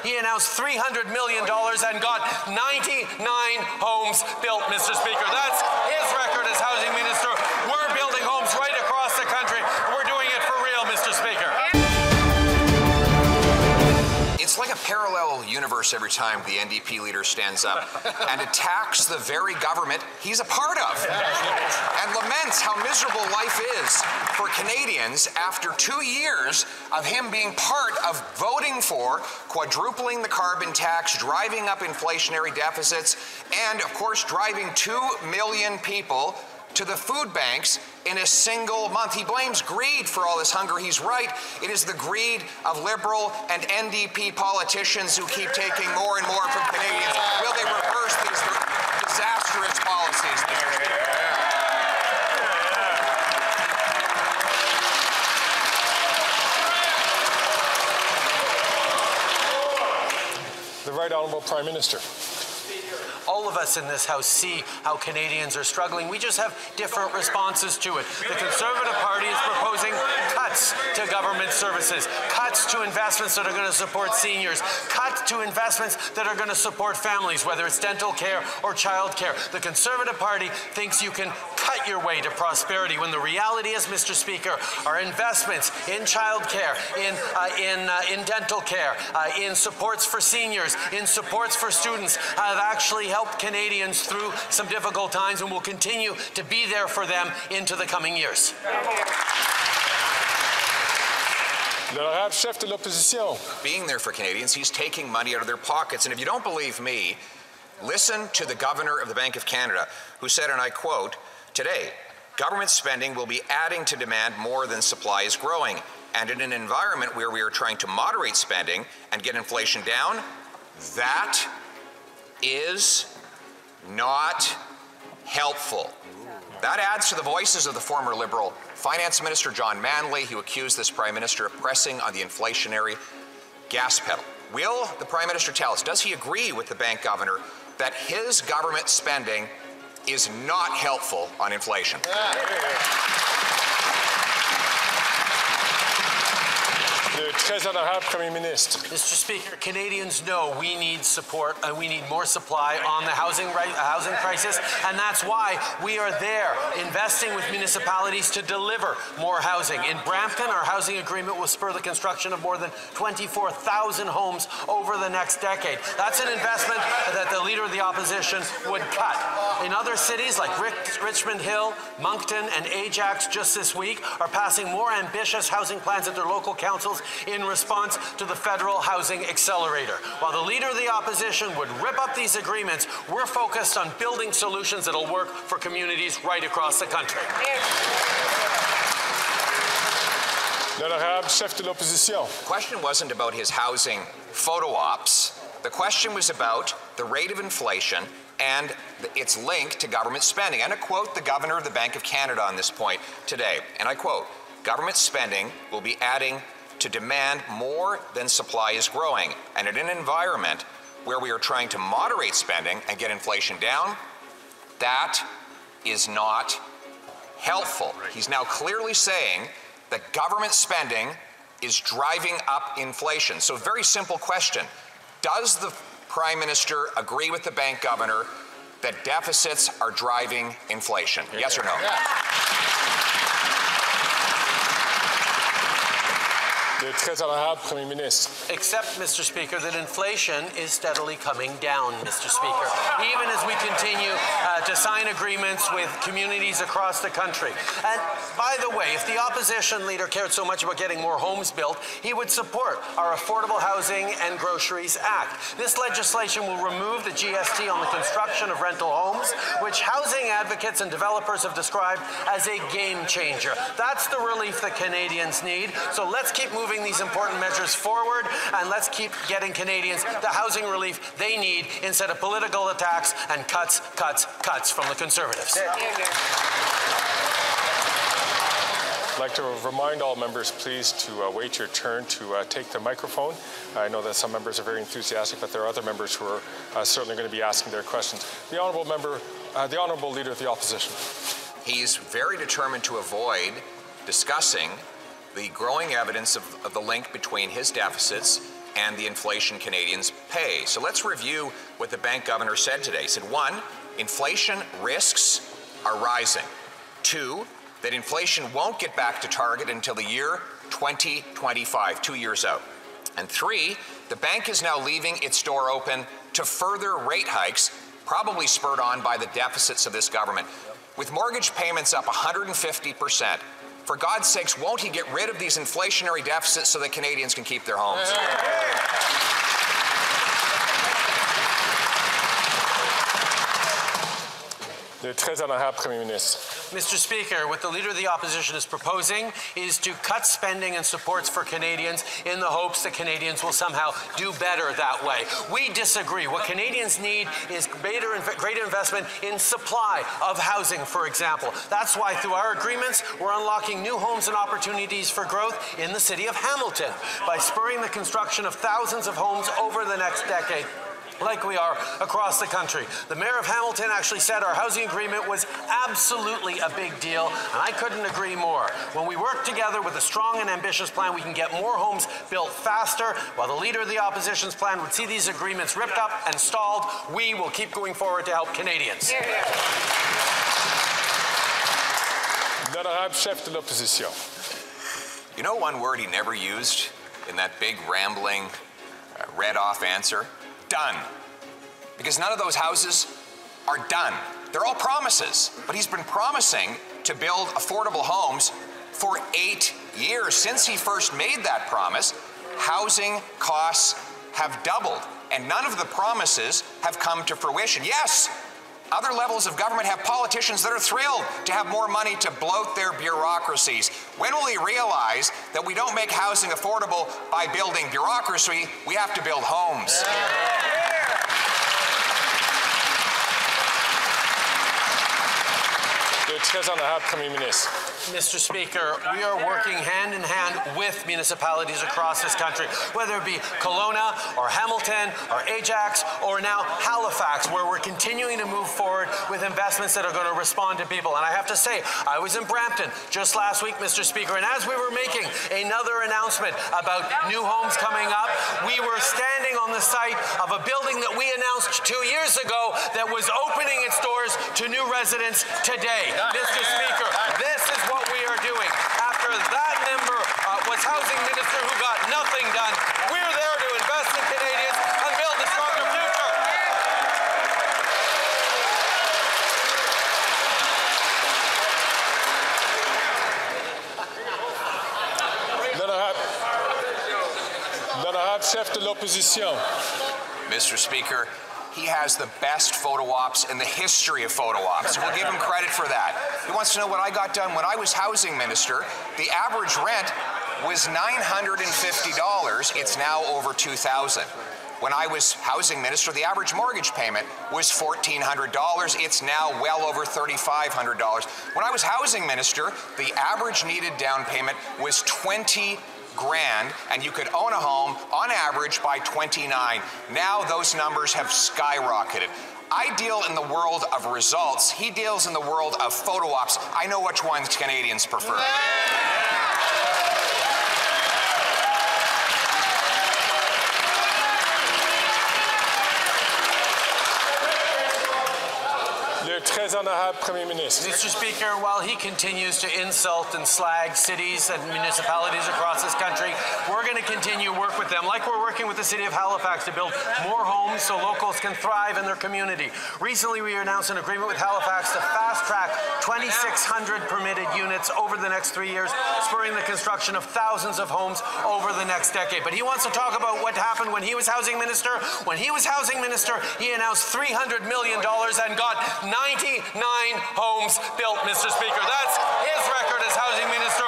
He announced $300 million and got 99 homes built, Mr. Speaker. That's his record as housing minister. We're building homes right across the country. We're doing it for real, Mr. Speaker. It's like a parallel universe every time the NDP leader stands up and attacks the very government he's a part of and laments how miserable life is for Canadians after 2 years of him being part of voting for quadrupling the carbon tax, driving up inflationary deficits, and of course driving 2 million people to the food banks in a single month. He blames greed for all this hunger. He's right. It is the greed of Liberal and NDP politicians who keep taking more and more from Canadians. Will they reverse these disastrous policies, Mr. Speaker? The Right Honourable Prime Minister. All of us in this House see how Canadians are struggling. We just have different responses to it. The Conservative Party is proposing cuts to government services, cuts to investments that are going to support seniors, cuts to investments that are going to support families, whether it's dental care or child care. The Conservative Party thinks you can cut your way to prosperity when the reality is, Mr. Speaker, our investments in child care, in dental care, in supports for seniors, in supports for students have actually helped Canadians through some difficult times and will continue to be there for them into the coming years. Chef de l'opposition. Being there for Canadians, he's taking money out of their pockets. And if you don't believe me, listen to the Governor of the Bank of Canada, who said, and I quote, "Today, government spending will be adding to demand more than supply is growing. And in an environment where we are trying to moderate spending and get inflation down, that is not helpful." That adds to the voices of the former Liberal Finance Minister John Manley, who accused this Prime Minister of pressing on the inflationary gas pedal. Will the Prime Minister tell us, does he agree with the Bank Governor that his government spending is not helpful on inflation? Mr. Speaker, Canadians know we need support and we need more supply on the housing crisis, and that's why we are there investing with municipalities to deliver more housing. In Brampton, our housing agreement will spur the construction of more than 24,000 homes over the next decade. That's an investment that the Leader of the Opposition would cut. In other cities like Richmond Hill, Moncton, and Ajax just this week are passing more ambitious housing plans at their local councils in response to the federal housing accelerator. While the Leader of the Opposition would rip up these agreements, we're focused on building solutions that'll work for communities right across the country. Chef de l'opposition. The question wasn't about his housing photo ops. The question was about the rate of inflation and its link to government spending. And I quote the Governor of the Bank of Canada on this point today, and I quote, "Government spending will be adding to demand more than supply is growing. And in an environment where we are trying to moderate spending and get inflation down, that is not helpful." He's now clearly saying that government spending is driving up inflation. So very simple question. Does the Prime Minister agree with the Bank Governor that deficits are driving inflation? Yes or no? Except, Mr. Speaker, that inflation is steadily coming down, Mr. Speaker, even as we continue to sign agreements with communities across the country. And by the way, if the opposition leader cared so much about getting more homes built, he would support our Affordable Housing and Groceries Act. This legislation will remove the GST on the construction of rental homes, which housing advocates and developers have described as a game changer. That's the relief that Canadians need. So let's keep moving these important measures forward, and let's keep getting Canadians the housing relief they need instead of political attacks and cuts from the Conservatives. I'd like to remind all members, please, to wait your turn to take the microphone. I know that some members are very enthusiastic, but there are other members who are certainly going to be asking their questions. The Honourable Member, the Honourable Leader of the Opposition. He's very determined to avoid discussing the growing evidence of the link between his deficits and the inflation Canadians pay. So let's review what the bank governor said today. He said, 1, inflation risks are rising. 2, that inflation won't get back to target until the year 2025, 2 years out. And 3, the bank is now leaving its door open to further rate hikes, probably spurred on by the deficits of this government. With mortgage payments up 150%, for God's sakes, won't he get rid of these inflationary deficits so that Canadians can keep their homes? Le très honorable Premier ministre. Mr. Speaker, what the Leader of the Opposition is proposing is to cut spending and supports for Canadians in the hopes that Canadians will somehow do better that way. We disagree. What Canadians need is greater investment in supply of housing, for example. That's why through our agreements, we're unlocking new homes and opportunities for growth in the city of Hamilton by spurring the construction of thousands of homes over the next decade, like we are across the country. The Mayor of Hamilton actually said our housing agreement was absolutely a big deal, and I couldn't agree more. When we work together with a strong and ambitious plan, we can get more homes built faster, while the Leader of the Opposition's plan would see these agreements ripped up and stalled. We will keep going forward to help Canadians. L'honorable chef de l'opposition. You know one word he never used in that big rambling, read-off answer? Done. Because none of those houses are done. They're all promises, but he's been promising to build affordable homes for 8 years. Since he first made that promise, housing costs have doubled, and none of the promises have come to fruition. Yes, other levels of government have politicians that are thrilled to have more money to bloat their bureaucracies. When will he realize that we don't make housing affordable by building bureaucracy? We have to build homes. Le très honorable Premier ministre. Mr. Speaker, we are working hand in hand with municipalities across this country, whether it be Kelowna or Hamilton or Ajax or now Halifax, where we're continuing to move forward with investments that are going to respond to people. And I have to say, I was in Brampton just last week, Mr. Speaker, and as we were making another announcement about new homes coming up, we were standing on the site of a building that we announced 2 years ago that was opening its doors to new residents today. Mr. Speaker, this is what we are doing. After that member was housing minister who got nothing done, we're there to invest in Canadians and build a stronger future. L'honorable chef de l'opposition. Mr. Speaker, he has the best photo ops in the history of photo ops. We'll give him credit for that. He wants to know what I got done when I was housing minister. The average rent was $950. It's now over $2,000. When I was housing minister, the average mortgage payment was $1,400. It's now well over $3,500. When I was housing minister, the average needed down payment was $20,000, and you could own a home on average by 29. Now those numbers have skyrocketed. I deal in the world of results. He deals in the world of photo ops. I know which ones Canadians prefer. Très honorable Premier ministre. Mr. Speaker, while he continues to insult and slag cities and municipalities across this country, we're going to continue to work with them, like we're working with the City of Halifax to build more homes so locals can thrive in their community. Recently, we announced an agreement with Halifax to fast-track 2,600 permitted units over the next 3 years, spurring the construction of thousands of homes over the next decade. But he wants to talk about what happened when he was housing minister. When he was housing minister, he announced $300 million and got 99 homes built, Mr. Speaker. That's his record as housing minister.